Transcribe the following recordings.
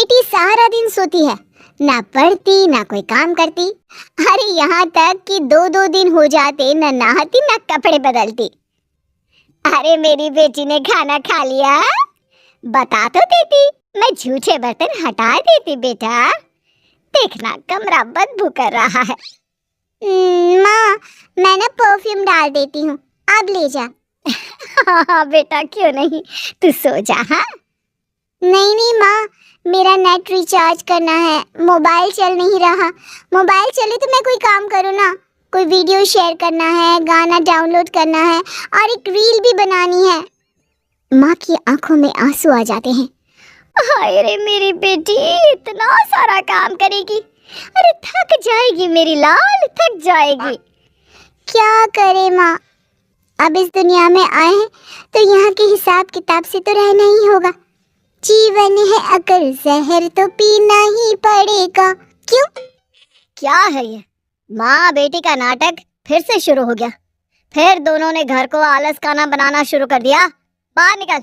बेटी सारा दिन सोती है, ना पढ़ती ना कोई काम करती। अरे यहाँ तक कि 2-2 दिन हो जाते न नहाती ना कपड़े बदलती। अरे मेरी बेटी ने खाना खा लिया? बता तो देती, मैं झूठे बर्तन हटा देती। बेटा देखना कमरा बदबू कर रहा है। माँ मैं ना परफ्यूम डाल देती हूँ, अब ले जा। हाँ बेटा क्यों नहीं, तू सो जा। हाँ नहीं नहीं माँ, मेरा नेट रिचार्ज करना है, मोबाइल चल नहीं रहा। मोबाइल चले तो मैं कोई काम करूँ ना, कोई वीडियो शेयर करना है, गाना डाउनलोड करना है और एक रील भी बनानी है। माँ की आंखों में आंसू आ जाते हैं। हाय रे मेरी बेटी इतना सारा काम करेगी, अरे थक जाएगी मेरी लाल, थक जाएगी। क्या करे माँ, अब इस दुनिया में आए हैं तो यहाँ के हिसाब किताब से तो रहना ही होगा। जीवन है अगर जहर तो पीना ही पड़ेगा। क्यों? क्या है ये, माँ बेटी का नाटक फिर से शुरू हो गया। फिर दोनों ने घर को आलस खाना बनाना शुरू कर दिया। बाहर निकल,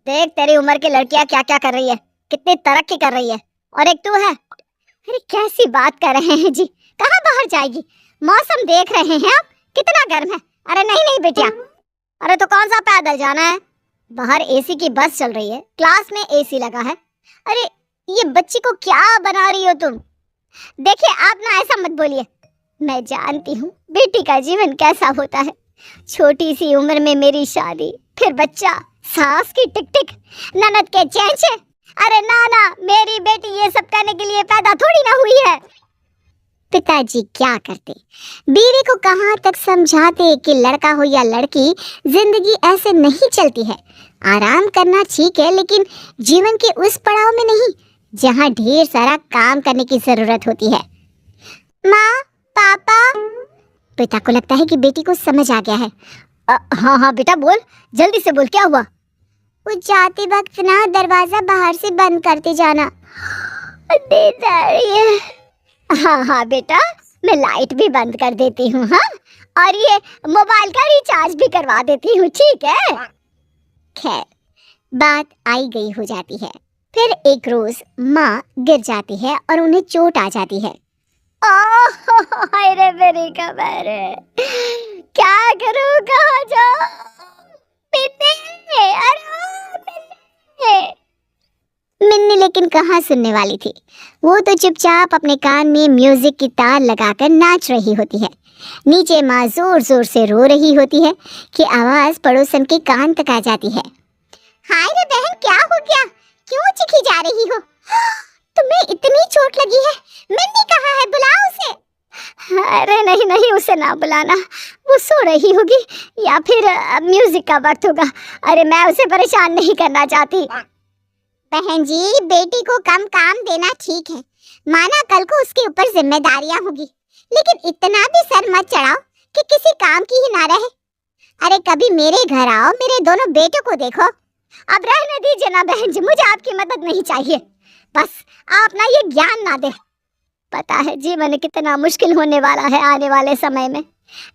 देख तेरी उम्र की लड़कियां क्या क्या कर रही है, कितनी तरक्की कर रही है, और एक तू है। अरे कैसी बात कर रहे हैं जी, कहाँ बाहर जाएगी, मौसम देख रहे हैं आप कितना गर्म है। अरे नहीं नहीं बेटिया, अरे तो कौन सा पैदल जाना है, बाहर एसी की बस चल रही है, क्लास में एसी लगा है। अरे ये बच्ची को क्या बना रही हो तुम। देखिए आप ना ऐसा मत बोलिए, मैं जानती हूँ बेटी का जीवन कैसा होता है। छोटी सी उम्र में मेरी शादी, फिर बच्चा, सास की टिक टिक, ननद के चेंचे। अरे ना ना, मेरी बेटी ये सब करने के लिए पैदा थोड़ी ना हुई है। पिताजी क्या करते, बीवी को कहाँ तक समझाते कि लड़का हो या लड़की, जिंदगी ऐसे नहीं चलती है। आराम करना ठीक है, लेकिन जीवन के उस पड़ाव में नहीं जहाँ ढेर सारा काम करने की जरूरत होती है। माँ पापा। पिता को लगता है कि बेटी को समझ आ गया है। हाँ हाँ बेटा बोल, जल्दी से बोल, क्या हुआ। वो जाते वक्त ना दरवाजा बाहर से बंद करते जाना। हाँ हाँ बेटा, मैं लाइट भी बंद कर देती हूँ। हाँ, और ये मोबाइल का रिचार्ज भी करवा देती हूँ, ठीक है। खैर बात आई गई हो जाती है। फिर एक रोज माँ गिर जाती है और उन्हें चोट आ जाती है। हाय रे मेरी कमर, क्या करूँ, कहाँ जाऊँ। मिन्नी लेकिन कहाँ सुनने वाली थी, वो तो चुपचाप अपने कान में म्यूजिक की तार लगाकर नाच रही होती है। नीचे माँ जोर जोर से रो रही होती है कि आवाज पड़ोसन के कान तक आ जाती है। हाय रे बहन, क्या हो गया, क्यों चिखी जा रही हो, तुम्हें इतनी चोट लगी है। मिन्नी कहाँ है, बुलाओ उसे। अरे नहीं नहीं, उसे ना बुलाना, वो सो रही होगी या फिर म्यूजिक का वक्त होगा। अरे मैं उसे परेशान नहीं करना चाहती। बहन जी, बेटी को कम काम देना ठीक है, माना कल को उसके ऊपर जिम्मेदारियां होगी, लेकिन इतना भी सर मत चढ़ाओ कि किसी काम की ही ना रहे। अरे कभी मेरे घर आओ, मेरे दोनों बेटों को देखो। अब रहने दीजिए ना बहन जी, मुझे आपकी मदद नहीं चाहिए, बस आप ना ये ज्ञान ना दे। पता है जीवन कितना मुश्किल होने वाला है आने वाले समय में।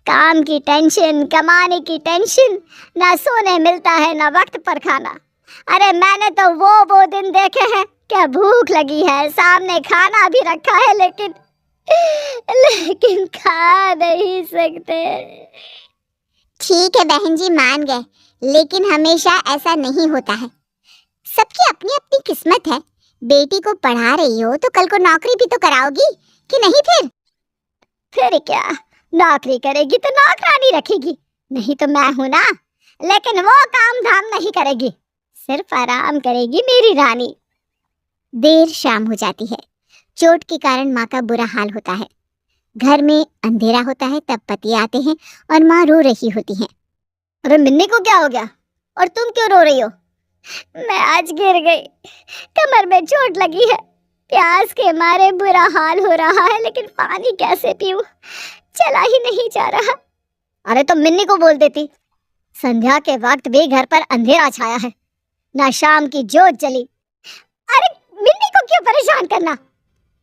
काम की टेंशन, कमाने की टेंशन, ना सोने मिलता है ना वक्त पर खाना। अरे मैंने तो वो दिन देखे हैं, क्या भूख लगी है, सामने खाना भी रखा है, लेकिन खा नहीं सकते। ठीक है बहन जी, मान गए, लेकिन हमेशा ऐसा नहीं होता है। सबकी अपनी अपनी किस्मत है। बेटी को पढ़ा रही हो तो कल को नौकरी भी तो कराओगी कि नहीं। फिर क्या, नौकरी करेगी तो नौकरानी रखेगी, नहीं तो मैं हूं ना। लेकिन वो काम धाम नहीं करेगी, सिर्फ आराम करेगी मेरी रानी। देर शाम हो जाती है। चोट के कारण माँ का बुरा हाल होता है। घर में अंधेरा होता है, तब पति आते हैं और माँ रो रही होती है। अरे मिन्नी को क्या हो गया, और तुम क्यों रो रही हो। मैं आज गिर गई, कमर में चोट लगी है, प्यास के मारे बुरा हाल हो रहा है, लेकिन पानी कैसे पीऊं, चला ही नहीं जा रहा। अरे तो मिन्नी को बोल देती, संध्या के वक्त भी घर पर अंधेरा छाया है, ना शाम की जोत जली। अरे मिन्नी को क्यों परेशान करना,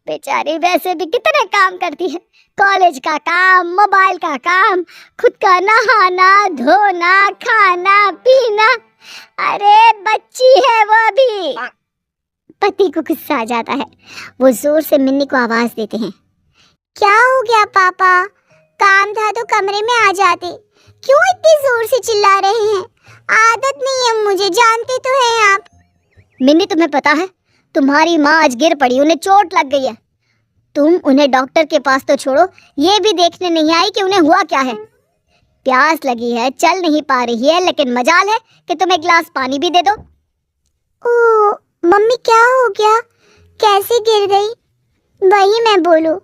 बेचारी वैसे भी कितने काम करती है, कॉलेज का काम, मोबाइल का काम, खुद का नहाना धोना, खाना पीना। अरे बच्ची है वो भी। पति को गुस्सा आ जाता है। वो जोर से मिन्नी को आवाज देते हैं। क्या हो गया पापा? काम था तो कमरे में आ जाते, क्यों इतनी जोर से चिल्ला रहे हैं? आदत नहीं है मुझे, जानते तो हैं आप। मिन्नी, तुम्हें पता है तुम्हारी माँ आज गिर पड़ी, उन्हें चोट लग गई है। तुम उन्हें डॉक्टर के पास तो छोड़ो, ये भी देखने नहीं आई कि उन्हें हुआ क्या है। प्यास लगी है, चल नहीं पा रही है, लेकिन मजाल है कि तुम एक गिलास पानी भी दे दो। ओ मम्मी, क्या हो गया? कैसे गिर गई? वही मैं बोलूं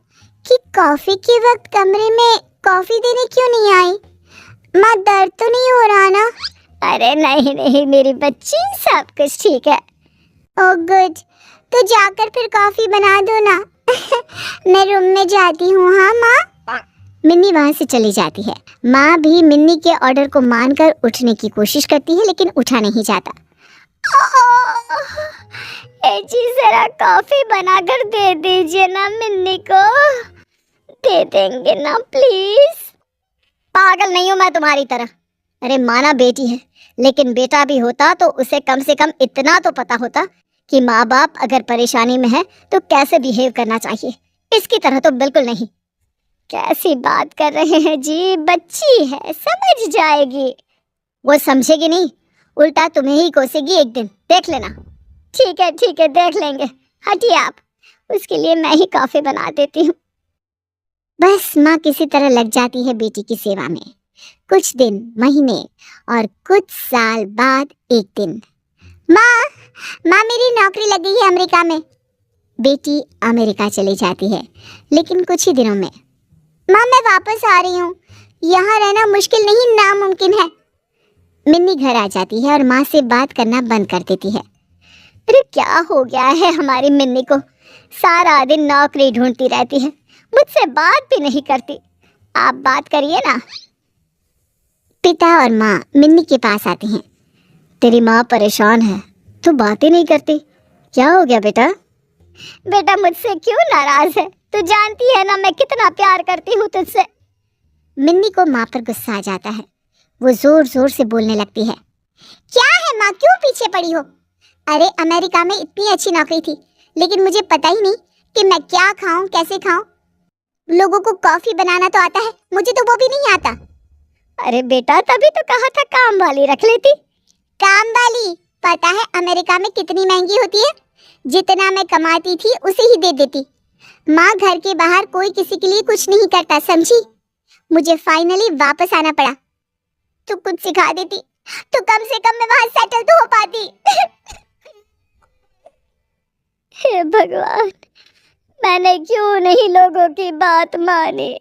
कि कॉफी के वक्त कमरे में कॉफी देने क्यों नहीं आई? माँ, दर्द तो नहीं हो रहा ना? अरे नहीं नहीं मेरी बच्ची, सब कुछ ठीक है। ओह गुड, तो जाकर फिर कॉफी बना दो ना। मैं रूम में जाती हूँ। हाँ माँ। मिन्नी वहाँ से चली जाती है। माँ भी मिन्नी के ऑर्डर को मानकर उठने की कोशिश करती है, लेकिन उठा नहीं जाता। जी जरा कॉफी बनाकर दे दीजिए ना मिन्नी को। दे देंगे ना प्लीज। पागल नहीं हूँ मैं तुम्हारी तरह। अरे माना बेटी है, लेकिन बेटा भी होता तो उसे कम से कम इतना तो पता होता कि माँ बाप अगर परेशानी में है तो कैसे बिहेव करना चाहिए। इसकी तरह तो बिल्कुल नहीं। कैसी बात कर रहे हैं जी, बच्ची है, समझ जाएगी। वो समझेगी नहीं, उल्टा तुम्हें ही कोसेगी एक दिन, देख लेना। ठीक है देख लेंगे, हटिए आप। उसके लिए मैं ही कॉफी बना देती हूँ। बस माँ किसी तरह लग जाती है बेटी की सेवा में। कुछ दिन, महीने और कुछ साल बाद एक दिन, माँ मेरी नौकरी लग गई है अमेरिका में। बेटी अमेरिका चली जाती है, लेकिन कुछ ही दिनों में। माँ मैं वापस आ रही हूँ, यहाँ रहना मुश्किल नहीं नामुमकिन है। मिन्नी घर आ जाती है और माँ से बात करना बंद कर देती है। अरे क्या हो गया है हमारी मिन्नी को? सारा दिन नौकरी ढूंढती रहती है, मुझसे बात भी नहीं करती। आप बात करिए ना। पिता और माँ मिन्नी के पास आते हैं। तेरी माँ परेशान है, तू बातें नहीं करती, क्या हो गया बेटा? बेटा मुझसे क्यों नाराज है? तू जानती है ना मैं कितना प्यार करती हूँ तुझसे। मिन्नी को माँ पर गुस्सा आ जाता है। वो जोर जोर से बोलने लगती है। क्या है माँ, क्यों पीछे पड़ी हो? अरे अमेरिका में इतनी अच्छी नौकरी थी, लेकिन मुझे पता ही नहीं कि मैं क्या खाऊं, कैसे खाऊं। लोगों को कॉफी बनाना तो आता है, मुझे तो वो भी नहीं आता। अरे बेटा तभी तो कहा था काम वाली रख लेती। काम वाली? पता है अमेरिका में कितनी महंगी होती है? जितना मैं कमाती थी उसे ही दे देती। माँ, घर के बाहर कोई किसी के लिए कुछ नहीं करता, समझी? मुझे फाइनली वापस आना पड़ा। तू कुछ सिखा देती तो कम से कम मैं वहां सेटल तो हो पाती। हे भगवान, मैंने क्यों नहीं लोगों की बात मानी।